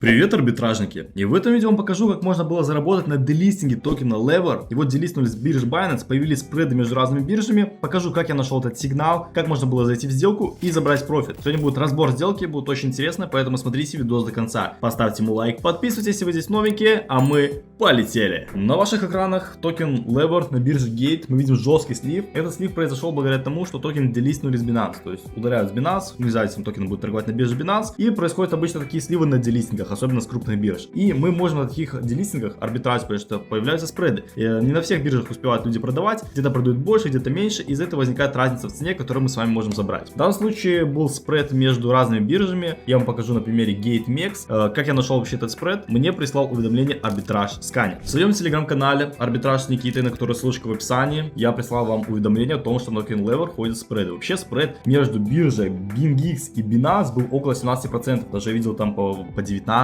Привет, арбитражники! И в этом видео я вам покажу, как можно было заработать на делистинге токена Lever. Его делистнули с биржи Binance, появились спреды между разными биржами. Покажу, как я нашел этот сигнал, как можно было зайти в сделку и забрать профит. Сегодня будет разбор сделки, будет очень интересно, поэтому смотрите видос до конца. Поставьте ему лайк, подписывайтесь, если вы здесь новенькие, а мы полетели! На ваших экранах токен Lever на бирже Gate. Мы видим жесткий слив. Этот слив произошел благодаря тому, что токен делистнули с Binance. То есть ударяют с Binance, нельзя этим токеном будет торговать на бирже Binance. И происходят обычно такие сливы на делистингах, особенно с крупных бирж. И мы можем на таких делистингах арбитраж, потому что появляются спреды. И не на всех биржах успевают люди продавать, где-то продают больше, где-то меньше, из-за этого возникает разница в цене, которую мы с вами можем забрать. В данном случае был спред между разными биржами. Я вам покажу на примере GateMex. Как я нашел вообще этот спред? Мне прислал уведомление арбитраж сканер. В своем телеграм-канале арбитраж с Никитой, на который ссылочка в описании, я прислал вам уведомление о том, что на токен Lever ходят спреды. Вообще спред между биржей BingX и Binance был около 17%. Даже я видел там по 19%,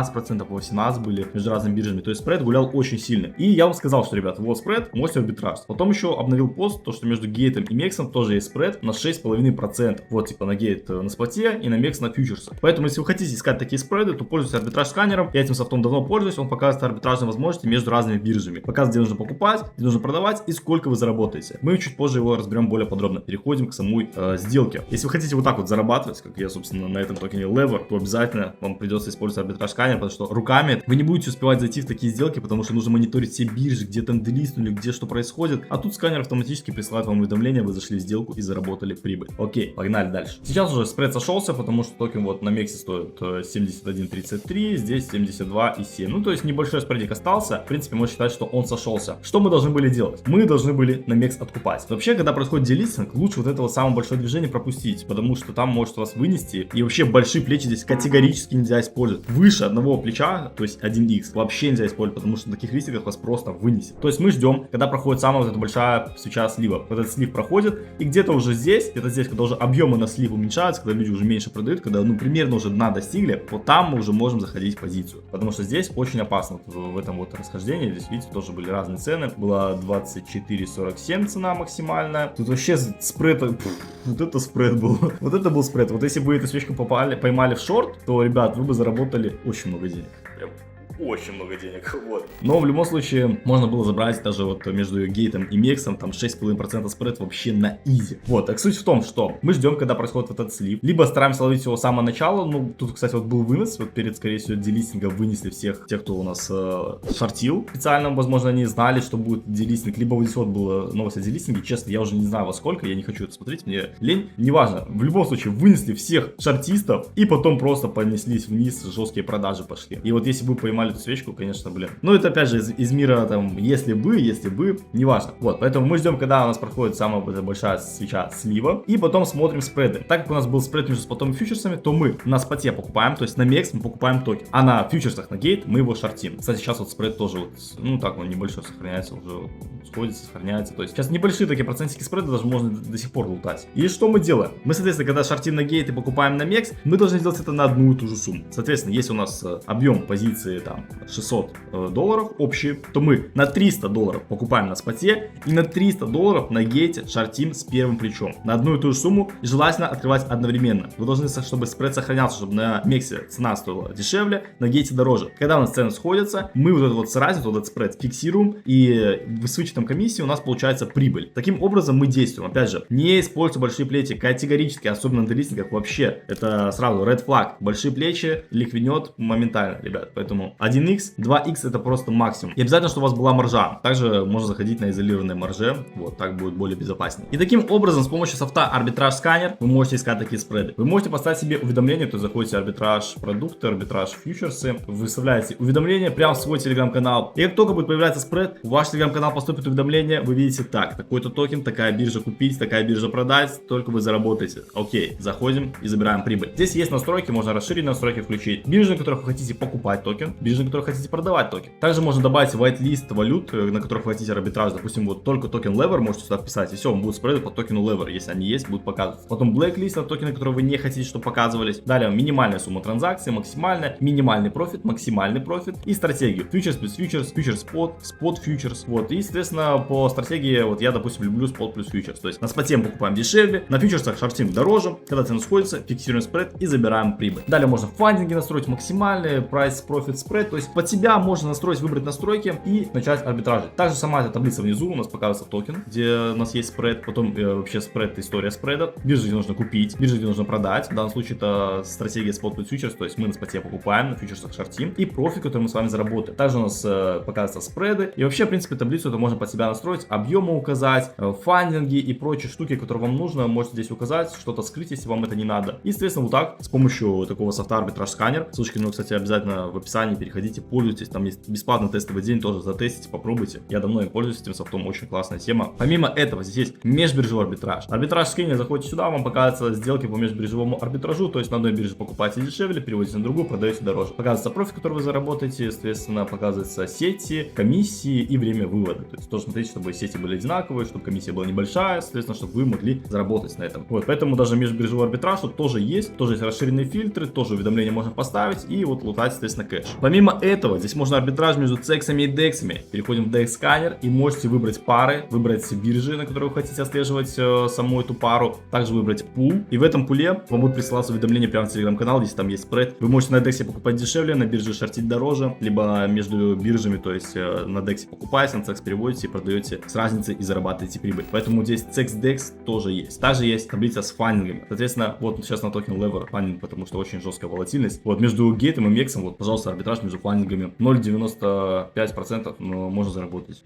по 18 были между разными биржами. То есть спред гулял очень сильно. И я вам сказал, что, ребят, вот спред, можете арбитраж. Потом еще обновил пост, то что между гейтом и мексом тоже есть спред на 6,5%. Вот типа на гейт на споте и на мекс на фьючерсах. Поэтому если вы хотите искать такие спреды, то пользуйтесь арбитраж сканером. Я этим софтом давно пользуюсь, он показывает арбитражные возможности между разными биржами. Показывает, где нужно покупать, где нужно продавать и сколько вы заработаете. Мы чуть позже его разберем более подробно. Переходим к самой сделке. Если вы хотите вот так вот зарабатывать, как я, собственно, на этом токене Lever, то обязательно вам придется использовать арбитраж сканер, потому что руками вы не будете успевать зайти в такие сделки, потому что нужно мониторить все биржи, где там делистнули, где что происходит. А тут сканер автоматически присылает вам уведомление, вы зашли в сделку и заработали прибыль. Окей, погнали дальше. Сейчас уже спред сошелся, потому что токен вот на мексе стоит 71.33, здесь 72.7. Ну, то есть небольшой спредик остался. В принципе, можно считать, что он сошелся. Что мы должны были делать? Мы должны были на мекс откупать. Вообще, когда происходит делистинг, лучше вот этого самое большое движение пропустить, потому что там может вас вынести. И вообще большие плечи здесь категорически нельзя использовать. Выше одного плеча, то есть 1x, вообще нельзя использовать, потому что на таких листиках вас просто вынесет. То есть мы ждем, когда проходит самая вот эта большая свеча слива. Вот этот слив проходит, и где-то уже здесь, когда уже объемы на слив уменьшаются, когда люди уже меньше продают, когда ну примерно уже дна достигли, вот там мы уже можем заходить в позицию. Потому что здесь очень опасно в этом вот расхождении. Здесь, видите, тоже были разные цены. Была 24.47 цена максимальная. Тут вообще спред, вот это спред был. Вот это был спред. Вот если бы вы эту свечку поймали в шорт, то, ребят, вы бы заработали очень много денег. Прям очень много денег, вот. Но в любом случае можно было забрать даже вот между гейтом и мексом там 6,5% спред вообще на изи. Вот, так суть в том, что мы ждем, когда происходит этот слив, либо стараемся ловить его с самого начала. Ну, тут, кстати, вот был вынос, вот перед, скорее всего, делистингом вынесли всех тех, кто у нас шортил. Специально, возможно, они знали, что будет делистинг, либо вот здесь вот была новость о делистинге. Честно, я уже не знаю во сколько, я не хочу это смотреть, мне лень. Неважно, в любом случае вынесли всех шортистов и потом просто понеслись вниз, жесткие продажи пошли. И вот если бы поймали эту свечку, конечно, блин. Ну, это опять же из мира там, если бы, неважно. Вот, поэтому мы ждем, когда у нас проходит самая большая свеча слива, и потом смотрим спреды. Так как у нас был спред между спотом и фьючерсами, то мы на споте покупаем, то есть на мекс мы покупаем токен, а на фьючерсах на гейт мы его шортим. Кстати, сейчас вот спред тоже вот, ну так, он небольшой сохраняется, уже сходится, сохраняется. То есть сейчас небольшие такие процентики спреда даже можно до сих пор лутать. И что мы делаем? Мы, соответственно, когда шортим на гейт и покупаем на мекс, мы должны сделать это на одну и ту же сумму. Соответственно, если у нас объем позиции там $600 общие, то мы на $300 покупаем на споте и на $300 на гейте шортим с первым плечом. На одну и ту же сумму, и желательно открывать одновременно. Вы должны, чтобы спред сохранялся, чтобы на мексе цена стоила дешевле, на гейте дороже. Когда у нас цены сходятся, мы вот этот вот разницу, вот этот спред фиксируем, и с вычетом комиссии у нас получается прибыль. Таким образом мы действуем. Опять же, не используйте большие плечи категорически, особенно на делистингах вообще. Это сразу red flag. Большие плечи ликвиднет моментально, ребят. Поэтому 1x, 2x это просто максимум. И обязательно, чтобы у вас была маржа. Также можно заходить на изолированной марже. Вот, так будет более безопаснее. И таким образом, с помощью софта арбитраж сканер, вы можете искать такие спреды. Вы можете поставить себе уведомление, то есть заходите в арбитраж продукты, арбитраж фьючерсы, выставляете уведомление прямо в свой телеграм-канал. И как только будет появляться спред, в ваш телеграм-канал поступит уведомление, вы видите так, такой-то токен, такая биржа купить, такая биржа продать, только вы заработаете. Окей, заходим и забираем прибыль. Здесь есть настройки, можно расширить настройки, включить биржи, на которых вы хотите покупать токен, биржи, биржи, на которых хотите продавать токен. Также можно добавить whitelist валют, на которых вы хотите арбитраж. Допустим, вот только токен Lever можете сюда вписать, и все, он будет спреды по токену Lever, если они есть, будут показываться. Потом blacklist на токены, которые вы не хотите, чтобы показывались. Далее минимальная сумма транзакций, максимальная, минимальный профит, максимальный профит и стратегию. Фьючерс плюс фьючерс, фьючерс спот, спот фьючерс. Вот, и, соответственно, по стратегии, вот я, допустим, люблю спот плюс фьючерс. То есть на споте мы покупаем дешевле, на фьючерсах шортим дороже, когда цены сходятся, фиксируем спред и забираем прибыль. Далее можно фандинги настроить максимальные, price, profit, spread. То есть под себя можно настроить, выбрать настройки и начать арбитражить. Также сама эта таблица внизу у нас показывается токен, где у нас есть спред, потом вообще спред, история спреда, биржа, где нужно купить, биржа, где нужно продать. В данном случае это стратегия спот плюс фьючерс, то есть мы на споте покупаем, на фьючерсах шортим, и профит, который мы с вами заработаем. Также у нас показываются спреды, и вообще, в принципе, таблицу это можно под себя настроить, объемы указать, фандинги и прочие штуки, которые вам нужно, можете здесь указать, что-то скрыть, если вам это не надо. И, соответственно, вот так, с помощью такого софта арбитраж сканер, ссылочки, ну, кстати, обязательно в описании, переходите, пользуйтесь, там есть бесплатный тестовый день, тоже затестите, попробуйте. Я давно им пользуюсь этим софтом, очень классная тема. Помимо этого, здесь есть межбиржевой арбитраж. Арбитраж скринер, заходите сюда, вам показываются сделки по межбиржевому арбитражу, то есть на одной бирже покупаете дешевле, переводите на другую, продаете дороже. Показывается профит, который вы заработаете, соответственно, показывается сети, комиссии и время вывода. То есть тоже смотрите, чтобы сети были одинаковые, чтобы комиссия была небольшая, соответственно, чтобы вы могли заработать на этом. Вот, поэтому даже межбиржевой арбитраж тут тоже есть расширенные фильтры, тоже уведомления можно поставить и вот лутать, соответственно, кэш. Помимо этого, здесь можно арбитраж между цексами и дексами. Переходим в DEX сканер и можете выбрать пары, выбрать биржи, на которые вы хотите отслеживать саму эту пару, также выбрать пул, и в этом пуле вам будет присылаться уведомление прямо в телеграм-канал, если там есть спред. Вы можете на DEX покупать дешевле, на бирже шортить дороже, либо между биржами, то есть на DEX покупаете, на CEX переводите и продаете с разницей и зарабатываете прибыль. Поэтому здесь CEX DEX тоже есть. Также есть таблица с фандингами. Соответственно, вот сейчас на токен Lever фандинг, потому что очень жесткая волатильность. Вот между гейтом и мексом, вот, пожалуйста, арбитраж между фандингами 0,95%, но можно заработать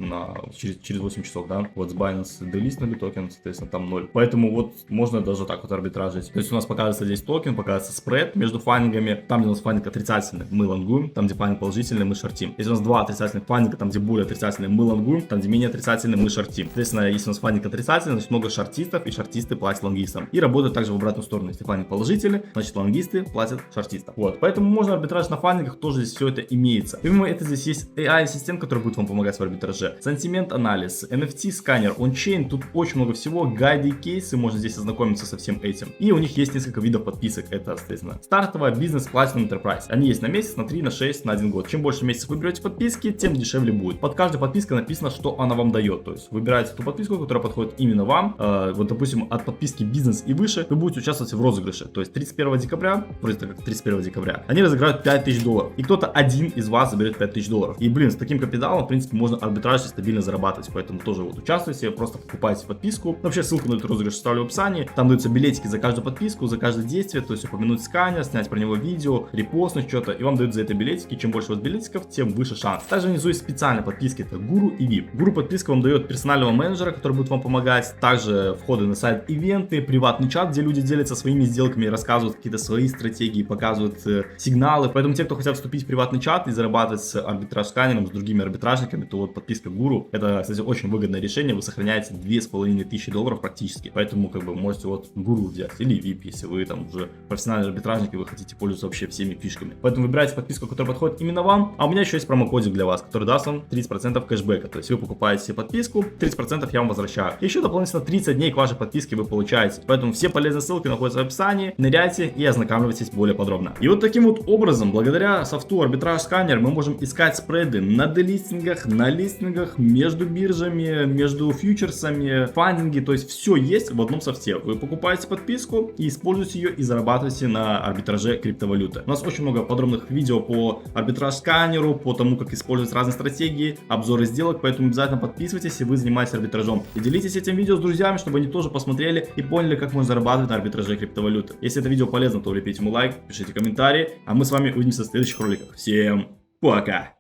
через 8 часов, да. Вот с Binance делистнули токен, соответственно, там 0. Поэтому вот можно даже так вот арбитражить. То есть у нас показывается здесь токен, показывается спред между фандингами. Там, где у нас фандинг отрицательный, мы лонгуем. Там, где фандинг положительный, мы шортим. Если у нас два отрицательных фандинга, там, где более отрицательный, мы лонгуем. Там, где менее отрицательный, мы шортим. Соответственно, если у нас фандинг отрицательный, значит много шортистов, и шортисты платят лонгистам. И работают также в обратную сторону. Если фандинг положительный, значит лонгисты платят шортистам. Вот. Поэтому можно арбитраж на фандингах, тоже здесь все это имеется. Помимо этого, здесь есть AI-ассистент, который будет вам помогать в арбитраже. Сентимент-анализ, NFT-сканер, ончейн, тут очень много всего, гайды и кейсы, можно здесь ознакомиться со всем этим. И у них есть несколько видов подписок. Это, соответственно, стартовая, бизнес, платинум, enterprise. Они есть на месяц, на 3, на 6, на 1 год. Чем больше месяцев вы берете подписки, тем дешевле будет. Под каждой подпиской написано, что она вам дает. То есть выбираете ту подписку, которая подходит именно вам. Вот, допустим, от подписки бизнес и выше вы будете участвовать в розыгрыше. То есть 31 декабря, вроде как 31 декабря, они разыграют $5000. И кто-то один из вас заберет $5000. И, блин, с таким капиталом, в принципе, можно арбитраж стабильно зарабатывать. Поэтому тоже вот участвуйте, просто покупайте подписку. Вообще ссылку на этот розыгрыш оставлю в описании. Там даются билетики за каждую подписку, за каждое действие. То есть упомянуть сканер, снять про него видео, репостнуть что-то. И вам дают за это билетики. Чем больше у вас билетиков, тем выше шанс. Также внизу есть специальные подписки. Это Гуру и VIP. Гуру подписка вам дает персонального менеджера, который будет вам помогать. Также входы на сайт ивенты, приватный чат, где люди делятся своими сделками, рассказывают какие-то свои стратегии, показывают сигналы. Поэтому те, кто хотят вступить в приватный чат и зарабатывать с арбитраж сканером, с другими арбитражниками, то вот подписка Гуру. Это, кстати, очень выгодное решение. Вы сохраняете $2500 практически. Поэтому как бы можете вот Гуру взять или VIP, если вы там уже профессиональный арбитражник и вы хотите пользоваться вообще всеми фишками. Поэтому выбирайте подписку, которая подходит именно вам. А у меня еще есть промокодик для вас, который даст вам 30% кэшбэка. То есть вы покупаете подписку, 30% я вам возвращаю. Еще дополнительно 30 дней к вашей подписке вы получаете. Поэтому все полезные ссылки находятся в описании. Ныряйте и ознакомьтесь более подробно. И вот таким вот образом, благодаря софту арбитраж сканер, мы можем искать спреды на делистингах, на листингах, между биржами, между фьючерсами, фандинги. То есть все есть в одном софте. Вы покупаете подписку и используете ее и зарабатываете на арбитраже криптовалюты. У нас очень много подробных видео по арбитраж сканеру, по тому, как использовать разные стратегии, обзоры сделок. Поэтому обязательно подписывайтесь, если вы занимаетесь арбитражом. И делитесь этим видео с друзьями, чтобы они тоже посмотрели и поняли, как можно зарабатывать на арбитраже криптовалюты. Если это видео полезно, то влепите ему лайк, пишите комментарии. А мы с вами увидимся в следующих роликах. Всем пока!